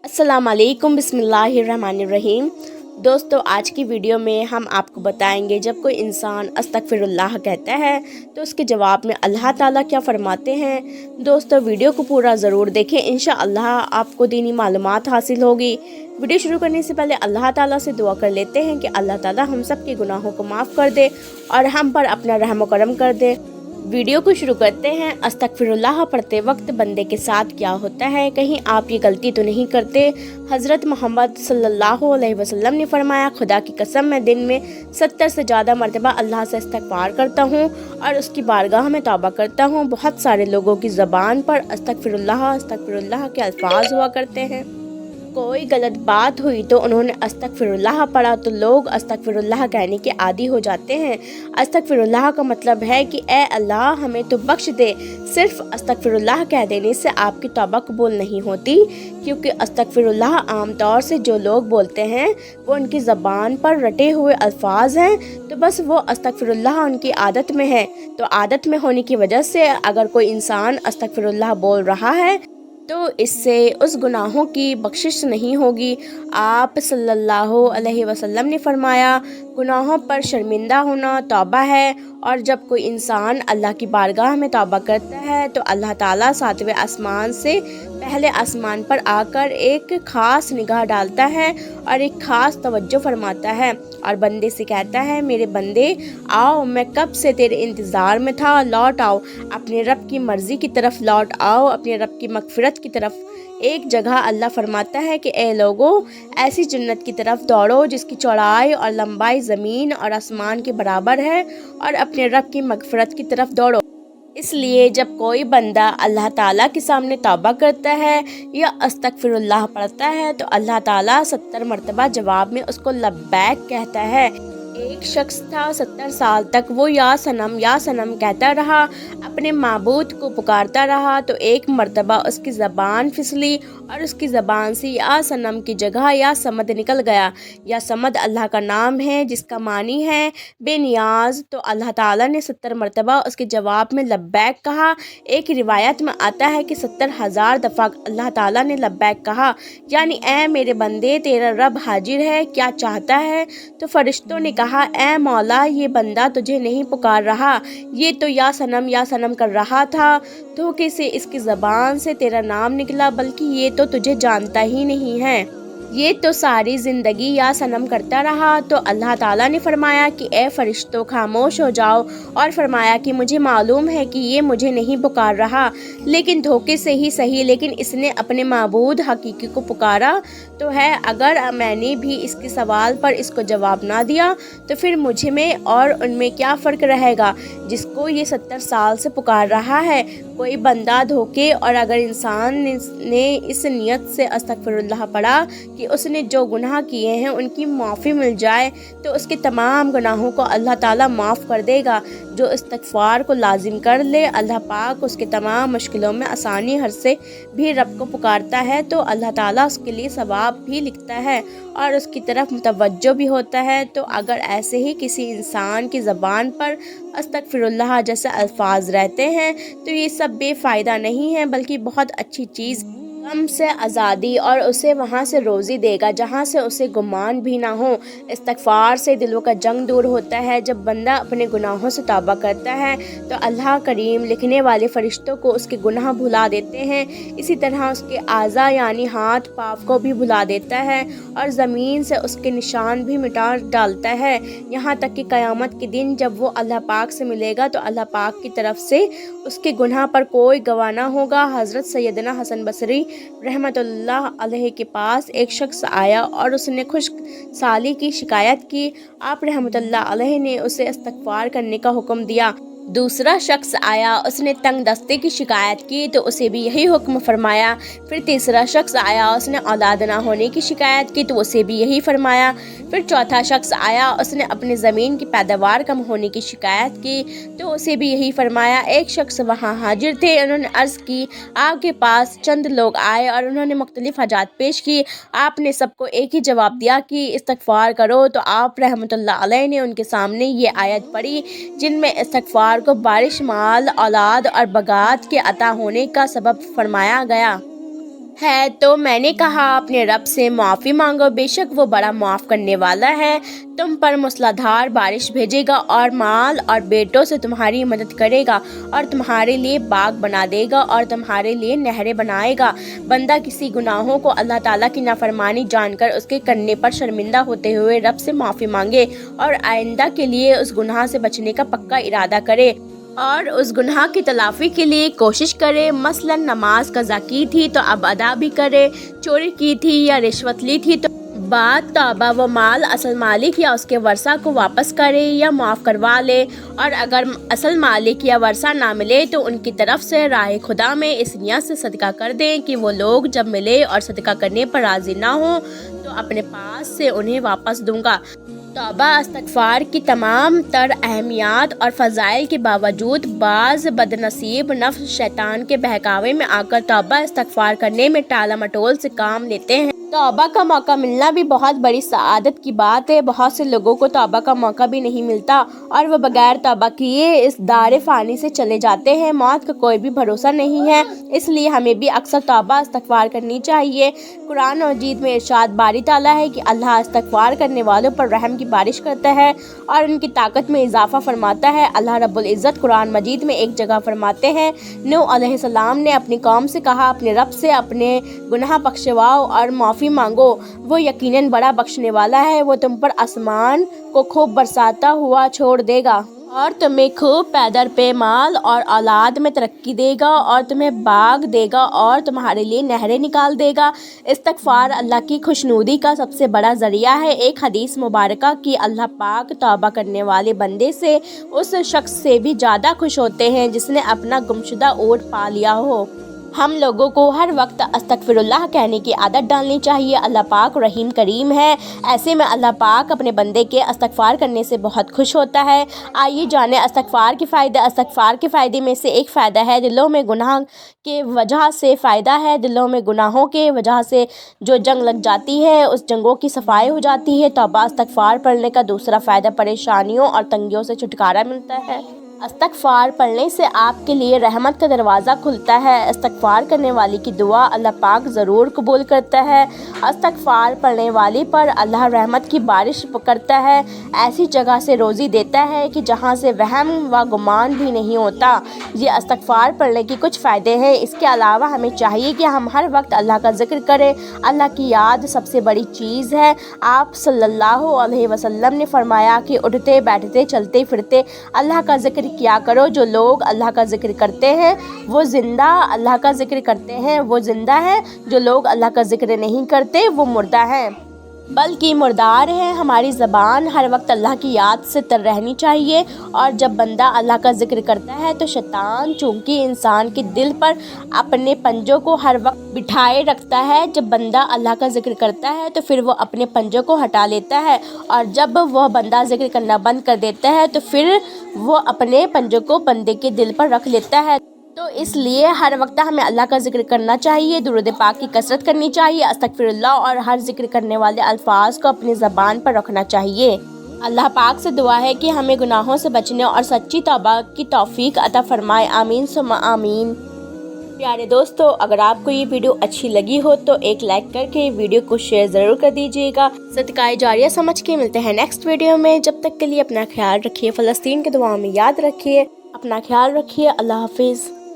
अस्सलाम वालेकुम, बिस्मिल्लाहिर्रहमानिर्रहीम। दोस्तों, आज की वीडियो में हम आपको बताएंगे जब कोई इंसान अस्तगफिरुल्लाह कहता है तो उसके जवाब में अल्लाह ताला क्या फरमाते हैं। दोस्तों, वीडियो को पूरा ज़रूर देखें, इंशाअल्लाह आपको दीनी मालूमात हासिल होगी। वीडियो शुरू करने से पहले अल्लाह ताला से दुआ कर लेते हैं कि अल्लाह ताला हम सब के गुनाहों को माफ़ कर दे और हम पर अपना रहम व करम कर दे। वीडियो को शुरू करते हैं। अस्तगफिरुल्लाह पढ़ते वक्त बंदे के साथ क्या होता है, कहीं आप ये गलती तो नहीं करते। हज़रत मोहम्मद सल्लल्लाहु अलैहि वसल्लम ने फरमाया, खुदा की कसम मैं दिन में 70 से ज़्यादा मरतबा अल्लाह से इस्तगफार करता हूँ और उसकी बारगाह में तौबा करता हूँ। बहुत सारे लोगों की ज़बान पर अस्तगफिरुल्लाह के अल्फाज हुआ करते हैं। कोई गलत बात हुई तो उन्होंने अस्तगफिरुल्लाह पढ़ा तो लोग अस्तगफिरुल्लाह कहने के आदी हो जाते हैं। अस्तगफिरुल्लाह का मतलब है कि ए अल्लाह हमें तो बख्श दे। सिर्फ अस्तगफिरुल्लाह कह देने से आपकी तौबा कबूल नहीं होती, क्योंकि अस्तगफिरुल्लाह आमतौर से जो लोग बोलते हैं वो उनकी ज़बान पर रटे हुए अल्फाज हैं, तो बस वो अस्तगफिरुल्लाह उनकी आदत में है। तो आदत में होने की वजह से अगर कोई इंसान अस्तगफिरुल्लाह बोल रहा है तो इससे उस गुनाहों की बख्शिश नहीं होगी। आप सल्लल्लाहु अलैहि वसल्लम ने फरमाया, गुनाहों पर शर्मिंदा होना तौबा है, और जब कोई इंसान अल्लाह की बारगाह में तौबा करता है तो अल्लाह ताला सातवें आसमान से पहले आसमान पर आकर एक ख़ास निगाह डालता है और एक ख़ास तवज्जो फरमाता है और बंदे से कहता है, मेरे बंदे आओ, मैं कब से तेरे इंतज़ार में था, लौट आओ, अपने रब की मर्ज़ी की तरफ लौट आओ, अपने रब की मगफ़िरत की तरफ। एक जगह अल्लाह फरमाता है कि ए लोगो, ऐसी जन्नत की तरफ दौड़ो जिसकी चौड़ाई और लंबाई ज़मीन और आसमान के बराबर है, और अपने रब की मगफ़िरत की तरफ दौड़ो। इसलिए जब कोई बंदा अल्लाह ताला के सामने तौबा करता है या अस्तगफिरुल्लाह पढ़ता है तो अल्लाह ताला 70 मरतबा जवाब में उसको लब्बैक कहता है। एक शख्स था, 70 साल तक वो या सनम कहता रहा, अपने माबूद को पुकारता रहा, तो एक मर्तबा उसकी ज़बान फिसली और उसकी ज़बान से या सनम की जगह या समद निकल गया। या समद अल्लाह का नाम है जिसका मानी है बेनियाज। तो अल्लाह ताला ने 70 मरतबा उसके जवाब में लब्बैक कहा। एक रिवायत में आता है कि 70,000 दफ़ा अल्लाह ताला ने लब्बैक कहा, यानी ए मेरे बंदे, तेरा रब हाजिर है, क्या चाहता है। तो फरिश्तों ने कहा, ए मौला, ये बंदा तुझे नहीं पुकार रहा, ये तो या सनम कर रहा था। धोखे से इसकी ज़बान से तेरा नाम निकला, बल्कि ये तो तुझे जानता ही नहीं है, ये तो सारी ज़िंदगी या सनम करता रहा। तो अल्लाह ताला ने फरमाया कि ए फरिश्तों, खामोश हो जाओ, और फरमाया कि मुझे मालूम है कि ये मुझे नहीं पुकार रहा, लेकिन धोखे से ही सही, लेकिन इसने अपने माबूद हकीकी को पुकारा तो है। अगर मैंने भी इसके सवाल पर इसको जवाब ना दिया तो फिर मुझे में और उनमें क्या फ़र्क रहेगा जिसको ये 70 साल से पुकार रहा है। कोई बंदा धोखे, और अगर इंसान ने इस नियत से अस्तगफिरुल्लाह पढ़ा कि उसने जो गुनाह किए हैं उनकी माफ़ी मिल जाए, तो उसके तमाम गुनाहों को अल्लाह ताला माफ़ कर देगा। जो इस्तगफार को लाजिम कर ले, अल्लाह पाक उसके तमाम मुश्किलों में आसानी हर से भी रब को पुकारता है तो अल्लाह ताला उसके लिए सवाब भी लिखता है और उसकी तरफ मुतवज्जो भी होता है। तो अगर ऐसे ही किसी इंसान की ज़बान पर अस्तगफिरुल्लाह जैसे अल्फाज रहते हैं तो ये सब बेफ़ायदा नहीं है, बल्कि बहुत अच्छी चीज़, गम से आज़ादी, और उसे वहाँ से रोज़ी देगा जहाँ से उसे गुमान भी ना हो। इस्तगफार से दिलों का जंग दूर होता है। जब बंदा अपने गुनाहों से तौबा करता है तो अल्लाह करीम लिखने वाले फ़रिश्तों को उसके गुनाह भुला देते हैं। इसी तरह उसके आज़ा यानी हाथ पाँव को भी भुला देता है और ज़मीन से उसके निशान भी मिटा डालता है, यहाँ तक कि क़यामत के दिन जब वो अल्लाह पाक से मिलेगा तो अल्लाह पाक की तरफ से उसके गुनाह पर कोई गवाह ना होगा। हज़रत सैयदना हसन बसरी रहमतुल्लाह अलैहि के पास एक शख्स आया और उसने खुश्क साली की शिकायत की। आप रहमतुल्लाह अलैहि ने उसे इस्तगफार करने का हुक्म दिया। दूसरा शख्स आया, उसने तंग दस्ते की शिकायत की तो उसे भी यही हुक्म फरमाया। फिर तीसरा शख्स आया, उसने औलाद ना होने की शिकायत की तो उसे भी यही फरमाया। फिर चौथा शख्स आया, उसने अपने ज़मीन की पैदावार कम होने की शिकायत की तो उसे भी यही फरमाया। एक शख्स वहाँ हाजिर थे, उन्होंने अर्ज़ की, आपके पास चंद लोग आए और उन्होंने मुख्तलिफ़ हाजात पेश की, आपने सबको एक ही जवाब दिया कि इस्तगफार करो। तो आप रहमतुल्लाह अलैहि ने उनके सामने ये आयत पढ़ी जिनमें इस्तगफार को बारिश, माल, औलाद और बगात के अता होने का सबब फरमाया गया। है तो मैंने कहा अपने रब से माफ़ी मांगो, बेशक वो बड़ा माफ़ करने वाला है। तुम पर मूसलाधार बारिश भेजेगा और माल और बेटों से तुम्हारी मदद करेगा और तुम्हारे लिए बाग बना देगा और तुम्हारे लिए नहरें बनाएगा। बंदा किसी गुनाहों को अल्लाह ताला की नाफरमानी जानकर उसके करने पर शर्मिंदा होते हुए रब से माफ़ी मांगे और आइंदा के लिए उस गुनाह से बचने का पक्का इरादा करे और उस गुनाह की तलाफ़ी के लिए कोशिश करे। मसलन नमाज कज़ा की थी तो अब अदा भी करे, चोरी की थी या रिश्वत ली थी तो बाद तौबा वो माल असल मालिक या उसके वर्सा को वापस करे या माफ़ करवा ले, और अगर असल मालिक या वर्सा ना मिले तो उनकी तरफ से राह खुदा में इस नियत से सदका कर दें कि वो लोग जब मिले और सदका करने पर राज़ी ना हो तो अपने पास से उन्हें वापस दूंगा। तौबा इस्तग़फ़ार की तमाम तर अहमियत और फ़ज़ाइल के बावजूद बाज़ बदनसीब नफ्स शैतान के बहकावे में आकर तौबा इस्तग़फ़ार करने में टाला मटोल से काम लेते हैं। तौबा का मौका मिलना भी बहुत बड़ी सआदत की बात है। बहुत से लोगों को तौबा का मौका भी नहीं मिलता और वह बगैर तौबा किए इस दारे फ़ानी से चले जाते हैं। मौत का कोई भी भरोसा नहीं है, इसलिए हमें भी अक्सर तौबा इस्तग़फ़ार करनी चाहिए। कुरान मजीद में इरशाद बारी ताला है कि अल्लाह इस्तग़फ़ार करने वालों पर रहम की बारिश करता है और उनकी ताकत में इजाफा फरमाता है। अल्लाह रब्बुल इज़्ज़त कुरान मजीद में एक जगह फरमाते हैं, नूह अलैहिस्सलाम ने अपनी कौम से कहा, अपने रब से अपने गुनाह बख्शवाओ और माफ़ी मांगो, वो यकीनन बड़ा बख्शने वाला है। वो तुम पर आसमान को खूब बरसाता हुआ छोड़ देगा और तुम्हें खूब पैदर पे माल और औलाद में तरक्की देगा और तुम्हें बाग देगा और तुम्हारे लिए नहरें निकाल देगा। इस्तग़फ़ार अल्लाह की खुशनुदी का सबसे बड़ा ज़रिया है। एक हदीस मुबारका की अल्लाह पाक तौबा करने वाले बंदे से उस शख्स से भी ज़्यादा खुश होते हैं जिसने अपना गुमशुदा ऊँट पा लिया हो। हम लोगों को हर वक्त अस्तगफिरुल्लाह कहने की आदत डालनी चाहिए। अल्लाह पाक रहीम करीम है, ऐसे में अल्लाह पाक अपने बंदे के इस्तगफार करने से बहुत खुश होता है। आइए जाने इस्तगफार के फ़ायदे। इस्तगफार के फ़ायदे में से एक फ़ायदा है दिलों में गुनाह के वजह से फ़ायदा है। दिलों में गुनाहों के वजह से जो जंग लग जाती है उस जंगों की सफाई हो जाती है। तौबा इस्तगफार पढ़ने का दूसरा फ़ायदा परेशानियों और तंगियों से छुटकारा मिलता है। इस्तग़फ़ार पढ़ने से आपके लिए रहमत का दरवाज़ा खुलता है। इस्तग़फ़ार करने वाली की दुआ अल्लाह पाक ज़रूर कबूल करता है। इस्तग़फ़ार पढ़ने वाली पर अल्लाह रहमत की बारिश करता है, ऐसी जगह से रोज़ी देता है कि जहाँ से वहम व गुमान भी नहीं होता। ये इस्तग़फ़ार पढ़ने की कुछ फ़ायदे हैं। इसके अलावा हमें चाहिए कि हम हर वक्त अल्लाह का ज़िक्र करें। अल्लाह की याद सबसे बड़ी चीज़ है। आप सल्लल्लाहु अलैहि वसल्लम ने फरमाया कि उठते बैठते चलते फिरते अल्लाह का ज़िक्र किया करो। जो लोग अल्लाह का ज़िक्र करते हैं वो ज़िंदा अल्लाह का ज़िक्र करते हैं वो ज़िंदा है। जो लोग अल्लाह का ज़िक्र नहीं करते वो मुर्दा हैं, बल्कि मुर्दार है। हमारी ज़बान हर वक्त अल्लाह की याद से तर रहनी चाहिए और जब बंदा अल्लाह का ज़िक्र करता है तो शैतान चूँकि इंसान के दिल पर अपने पंजों को हर वक्त बिठाए रखता है, जब बंदा अल्लाह का ज़िक्र करता है तो फिर वो अपने पंजों को हटा लेता है और जब वह बंदा ज़िक्र करना बंद कर देता है तो फिर वो अपने पंजों को बंदे के दिल पर रख लेता है। तो इसलिए हर वक्त हमें अल्लाह का ज़िक्र करना चाहिए, दुरूद पाक की कसरत करनी चाहिए, अस्तगफिरुल्लाह और हर ज़िक्र करने वाले अल्फाज को अपनी ज़बान पर रखना चाहिए। अल्लाह पाक से दुआ है कि हमें गुनाहों से बचने और सच्ची तौबा की तौफीक अता फरमाए। आमीन सुम्मा आमीन। प्यारे दोस्तों, अगर आपको ये वीडियो अच्छी लगी हो तो एक लाइक करके वीडियो को शेयर ज़रूर कर दीजिएगा। सदकाए जारिया समझ के मिलते हैं नेक्स्ट वीडियो में। जब तक के लिए अपना ख्याल रखिए, फ़लस्तीन की दुआओं में याद रखिए, अपना ख्याल रखिए। अल्लाह हाफिज़।